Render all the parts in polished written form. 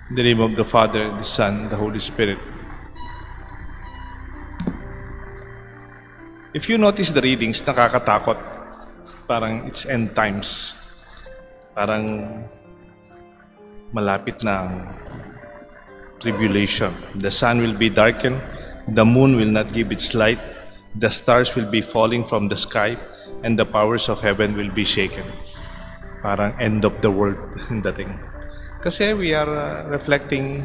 In the name of the Father, the Son, the Holy Spirit. If you notice the readings, nakakatakot. Parang it's end times. Parang malapit na ang tribulation. The sun will be darkened, the moon will not give its light, the stars will be falling from the sky, and the powers of heaven will be shaken. Parang end of the world dating. Kasi we are reflecting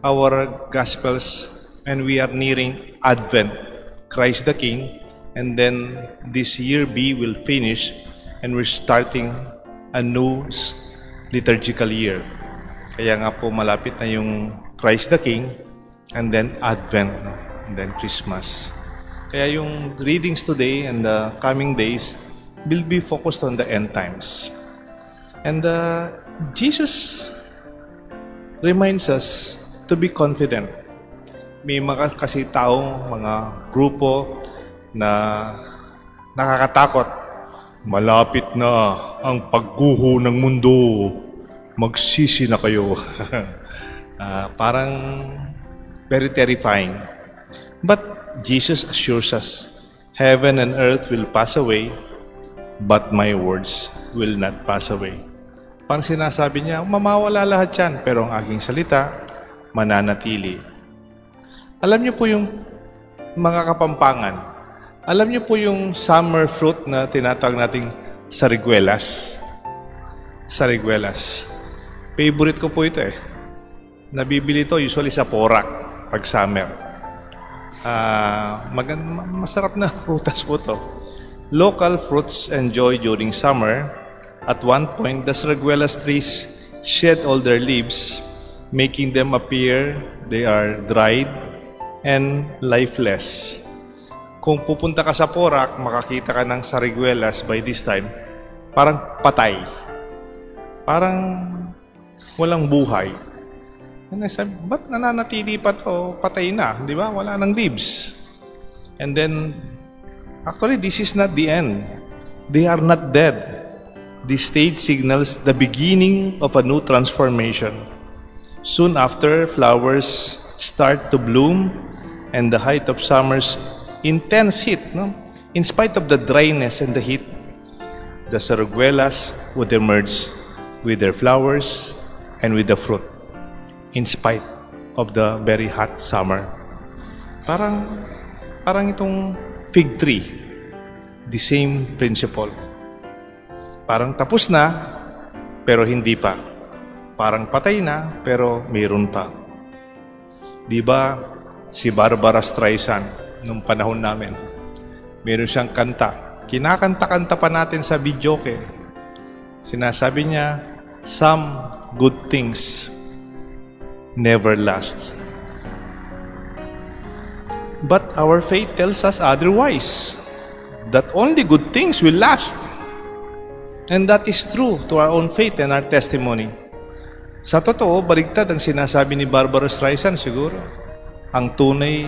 our Gospels and we are nearing Advent, Christ the King, and then this year B will finish and we're starting a new liturgical year. Kaya nga po malapit na yung Christ the King and then Advent and then Christmas. Kaya yung readings today and the coming days will be focused on the end times. And Jesus reminds us to be confident. May mga kasi taong mga grupo na nakakatakot. Malapit na ang pagguho ng mundo. Magsisi na kayo. Parang very terrifying. But Jesus assures us, heaven and earth will pass away, but my words will not pass away. Parang sinasabi niya, mamawala lahat yan, pero ang aking salita, mananatili. Alam niyo po yung mga Kapampangan, alam niyo po yung summer fruit na tinatawag nating sariguelas. Sariguelas. Favorite ko po ito eh. Nabibili ito usually sa Porac pag summer. Masarap na prutas po ito. Local fruits enjoy during summer. At one point, the sariguelas trees shed all their leaves, making them appear they are dried and lifeless. Kung pupunta ka sa Porac, makakita ka ng sariguelas by this time, parang patay. Parang walang buhay. And I said, ba't nananatili pa to? Patay na, di ba? Wala nang leaves. And then, actually, this is not the end. They are not dead. This stage signals the beginning of a new transformation. Soon after, flowers start to bloom and the height of summer's intense heat, in spite of the dryness and the heat, the sariguelas would emerge with their flowers and with the fruit, in spite of the very hot summer. Parang itong fig tree, the same principle. Parang tapos na, pero hindi pa. Parang patay na, pero mayroon pa. Di ba si Barbara Streisand, nung panahon namin, meron siyang kanta. Kinakanta-kanta pa natin sa videoke. Sinasabi niya, some good things never last. But our faith tells us otherwise, that only good things will last. And that is true to our own faith and our testimony. Sa totoo, baligtad ang sinasabi ni Barbara Streisand siguro. Ang tunay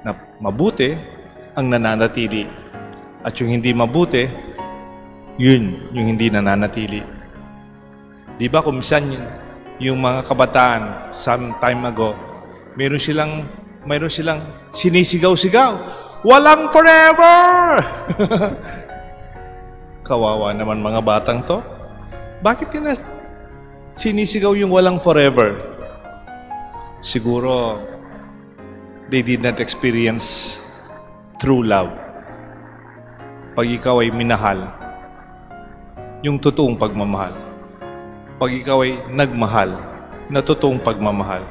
na mabuti ang nananatili. At yung hindi mabuti, yun yung hindi nananatili. Di ba kung minsan yung mga kabataan some time ago, mayroon silang sinisigaw-sigaw, walang forever! Kawawa naman mga batang to. Bakit sinisigaw yung walang forever? Siguro, they did not experience true love. Pag ikaw ay minahal, yung totoong pagmamahal. Pag ikaw ay nagmahal, na totoong pagmamahal,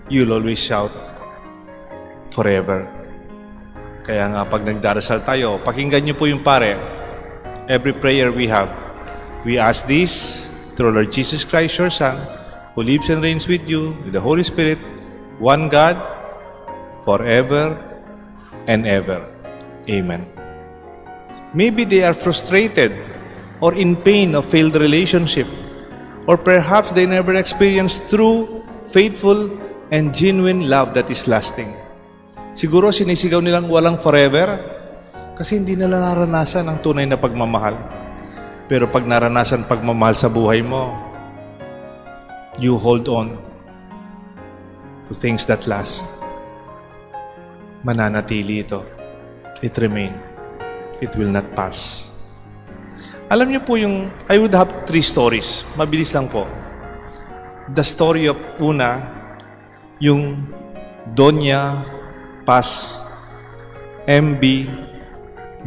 you'll always shout, forever. Kaya nga pag nagdarasal tayo, pakinggan niyo po yung pare. Every prayer we have, we ask this through Lord Jesus Christ, your Son, who lives and reigns with you, with the Holy Spirit, one God, forever and ever. Amen. Maybe they are frustrated or in pain of failed relationship, or perhaps they never experienced true, faithful, and genuine love that is lasting. Siguro sinisigaw nilang walang forever kasi hindi nila naranasan ang tunay na pagmamahal. Pero pag naranasan pagmamahal sa buhay mo, you hold on to things that last. Mananatili ito. It remain. It will not pass. Alam niyo po I would have 3 stories. Mabilis lang po. The story of una, yung Doña Paz. MB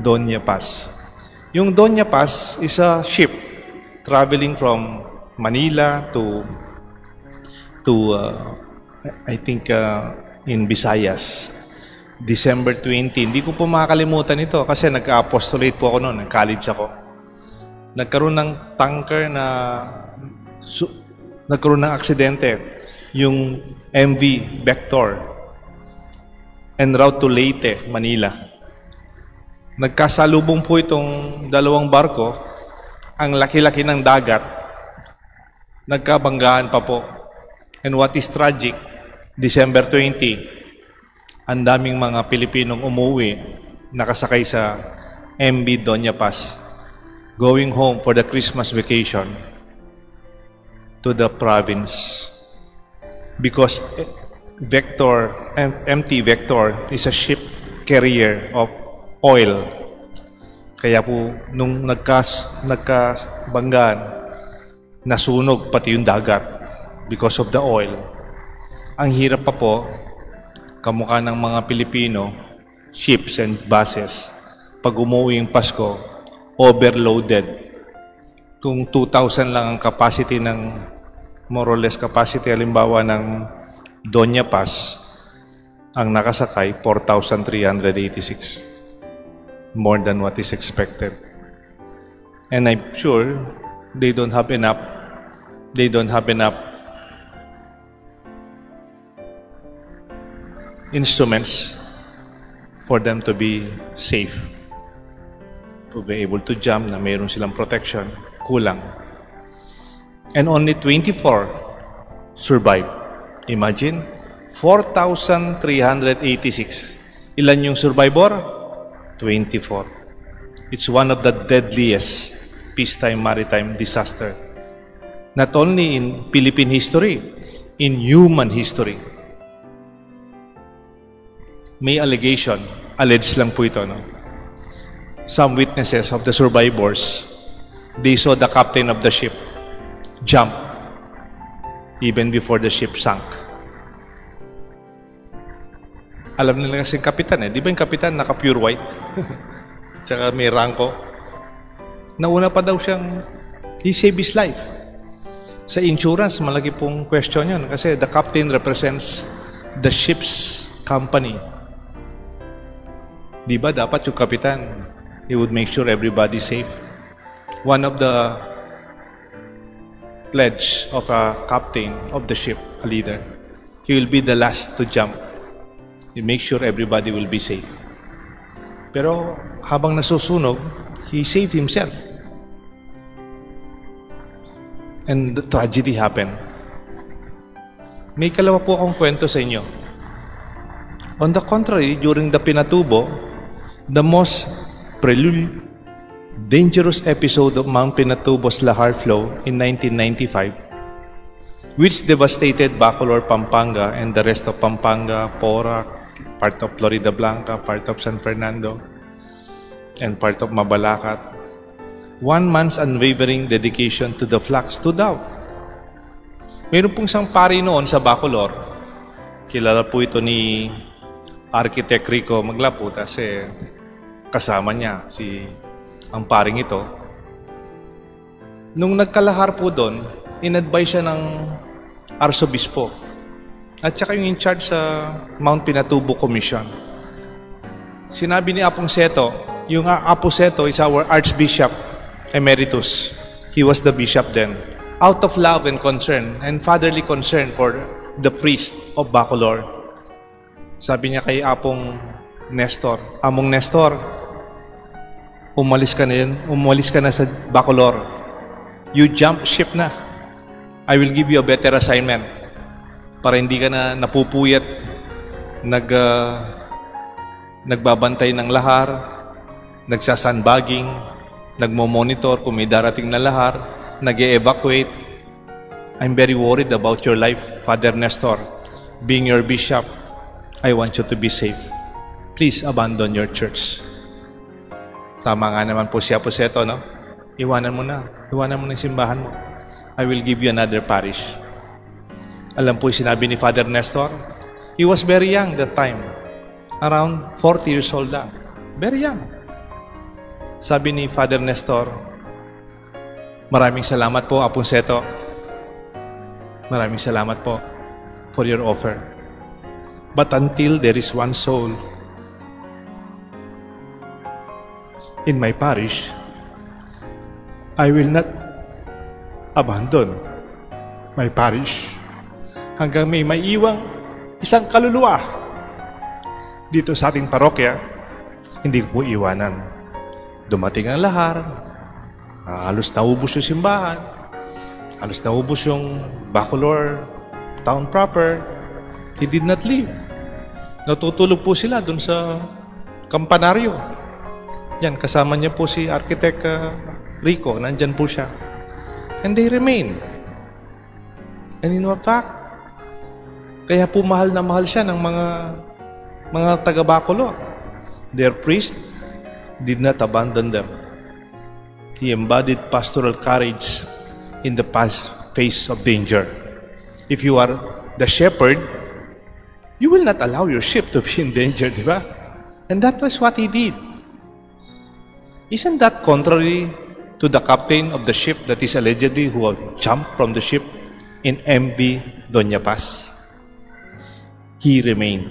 Doña Paz. Yung Doña Paz is a ship traveling from Manila to I think in Visayas. December 20. Hindi ko po makakalimutan ito kasi nag-apostolate po ako noon. Nag-college ako. Nagkaroon ng tanker na nagkaroon ng aksidente. Yung MV Vector en route to Leyte, Manila. Nagkasalubong po itong dalawang barko. Ang laki-laki ng dagat. Nagkabanggaan pa po. And what is tragic, December 20, ang daming mga Pilipinong umuwi, nakasakay sa MV Doña Paz, going home for the Christmas vacation to the province. Because MT Vector is a ship carrier of oil. Kaya po, nung nagkabanggaan, nasunog pati yung dagat because of the oil. Ang hirap pa po, kamukha ng mga Pilipino, ships and buses, pag umuwi yung Pasko, overloaded. Kung 2,000 lang ang capacity ng, more or less capacity, halimbawa ng Doña Paz, ang nakasakay, 4,386. More than what is expected. And I'm sure they don't have enough instruments for them to be safe, to be able to jump, na mayroon silang protection, kulang. And only 24 survived. Imagine, 4,386. Ilan yung survivor? 24. It's one of the deadliest peacetime maritime disaster. Not only in Philippine history, in human history. May alleged lang po ito, no? Some witnesses of the survivors, they saw the captain of the ship jump even before the ship sank. Alam nila kasi yung kapitan di ba yung kapitan naka-pure white? Tsaka may rangko. Nauna pa daw siyang, he saved his life. Sa insurance, malaki pong question yun kasi the captain represents the ship's company. Di ba dapat yung kapitan, he would make sure everybody's safe. One of the pledge of a captain of the ship, a leader, he will be the last to jump. He make sure everybody will be safe. Pero habang nasusunog, he saved himself. And the tragedy happened. May kalawa po akong kwento sa inyo. On the contrary, during the Pinatubo, the most dangerous episode of Mount Pinatubo's Lahar Flow in 1995, which devastated Bacolor, Pampanga, and the rest of Pampanga, Porac, part of Florida Blanca, part of San Fernando, and part of Mabalacat. 1 month's unwavering dedication to the flag stood out. Mayroon pong isang pari noon sa Bacolor. Kilala po ito ni Architect Rico Maglapo kasi kasama niya ang paring ito. Nung nagkalahar po doon, in-advise siya ng Arsobispo at saka yung in charge sa Mount Pinatubo Commission. Sinabi ni Apong Seto, yung Apo Seto is our Archbishop Emeritus. He was the bishop then. Out of love and concern and fatherly concern for the priest of Bacolor, sabi niya kay Apong Nestor, Among Nestor, umalis ka na sa Bacolor. You jump ship na. I will give you a better assignment para hindi ka na napupuyat nagbabantay ng lahar, nagsasanbaging, nagmo-monitor kung may darating na lahar, nag-e-evacuate. I'm very worried about your life, Father Nestor. Being your bishop, I want you to be safe. Please abandon your church. Tama nga naman po si Aposeto, no? Iwanan mo na. Iwanan mo na yung simbahan mo. I will give you another parish. Alam po yung sinabi ni Father Nestor? He was very young that time. Around 40 years old lang. Very young. Sabi ni Father Nestor, maraming salamat po, Aposeto. Maraming salamat po for your offer. But until there is one soul in my parish, I will not abandon my parish hanggang may maiwang isang kaluluwa dito sa ating parokya. Hindi ko po iwanan. Dumating ang lahar, halos naubos yung simbahan, halos naubos yung Bacolor town proper. He did not leave. Natutulog po sila dun sa kampanaryo. Yan, kasama niya po si Architect Rico. Nandyan po siya. And they remain. And in fact, kaya po mahal na mahal siya ng mga taga-Bacolor. Their priest did not abandon them. He embodied pastoral courage in the face of danger. If you are the shepherd, you will not allow your sheep to be in danger, di ba? And that was what he did. Isn't that contrary to the captain of the ship that is allegedly who jumped from the ship in MV Doña Paz? He remained.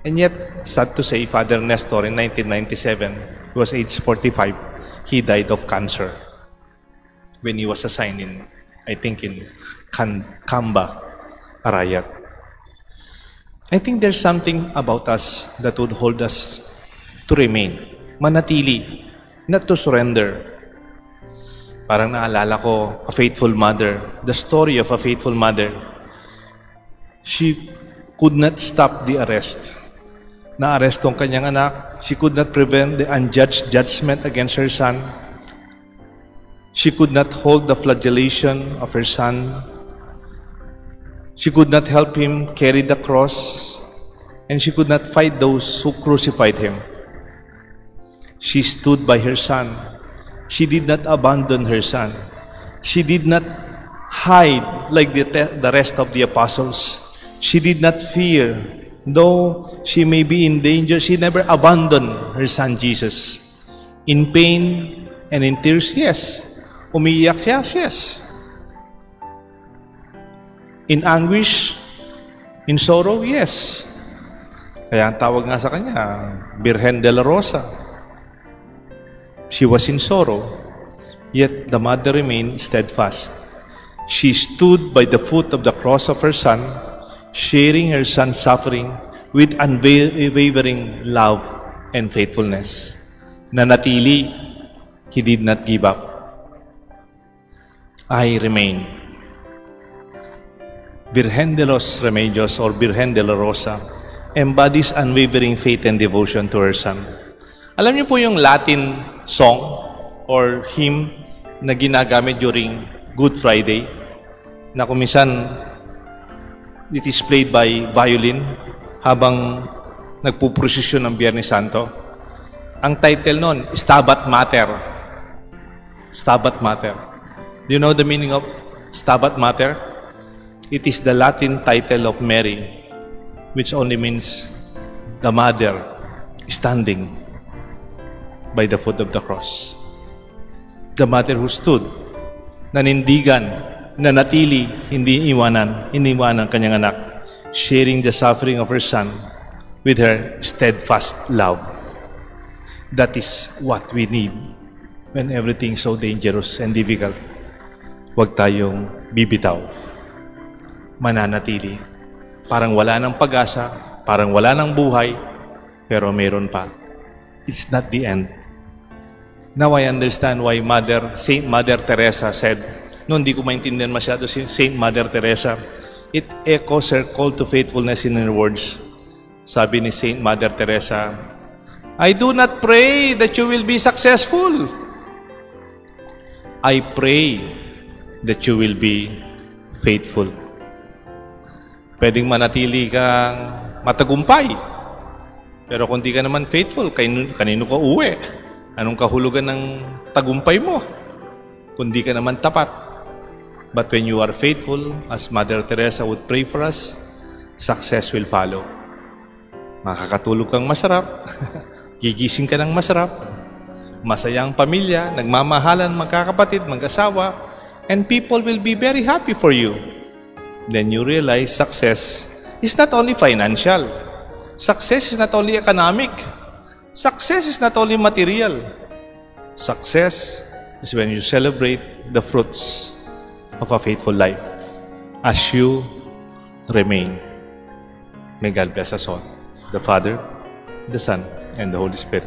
And yet, sad to say, Father Nestor in 1997, he was age 45, he died of cancer when he was assigned in, I think in Camba, Arayat. I think there's something about us that would hold us to remain, manatili, not to surrender. Parang naalala ko, a faithful mother, the story of a faithful mother. She could not stop the arrest. Na-arrest ang kanyang anak. She could not prevent the unjudged judgment against her son. She could not hold the flagellation of her son. She could not help him carry the cross. And she could not fight those who crucified him. She stood by her son. She did not abandon her son. She did not hide like the rest of the apostles. She did not fear. Though she may be in danger, she never abandoned her son Jesus. In pain and in tears, yes. Umiiyak siya, yes. In anguish, in sorrow, yes. Kaya ang tawag nga sa kanya, Virgen de la Rosa. She was in sorrow, yet the mother remained steadfast. She stood by the foot of the cross of her son, sharing her son's suffering with unwavering love and faithfulness. Nanatili, he did not give up. I remain. Virgen de los Remedios or Virgen de la Rosa embodies unwavering faith and devotion to her son. Alam niyo po yung Latin song or hymn na ginagamit during Good Friday na kung minsan it is played by violin habang nagpuprosesyon ng Biyernes Santo. Ang title nun, Stabat Mater. Stabat Mater. Do you know the meaning of Stabat Mater? It is the Latin title of Mary, which only means the mother standing by the foot of the cross. The mother who stood, nanindigan, nanatili, hindi iniwanan kanyang anak, sharing the suffering of her son with her steadfast love. That is what we need when everything is so dangerous and difficult. Huwag tayong bibitaw. Mananatili. Parang wala ng pag-asa, parang wala ng buhay, pero meron pa. It's not the end. Now I understand why Saint Mother Teresa said, no, hindi ko maintindihan masyado si Saint Mother Teresa. It echoes her call to faithfulness in her words. Sabi ni Saint Mother Teresa, I do not pray that you will be successful. I pray that you will be faithful. Pwedeng manatili kang matagumpay. Pero kung di ka naman faithful, kanino ka uwi? Anong kahulugan ng tagumpay mo? Kung di ka naman tapat. But when you are faithful, as Mother Teresa would pray for us, success will follow. Makakatulog kang masarap, gigising ka ng masarap, masaya ang pamilya, nagmamahalan magkakapatid, mag-asawa, and people will be very happy for you. Then you realize success is not only financial. Success is not only economic. Success is not only material. Success is when you celebrate the fruits of a faithful life as you remain. May God bless us all, the Father, the Son, and the Holy Spirit.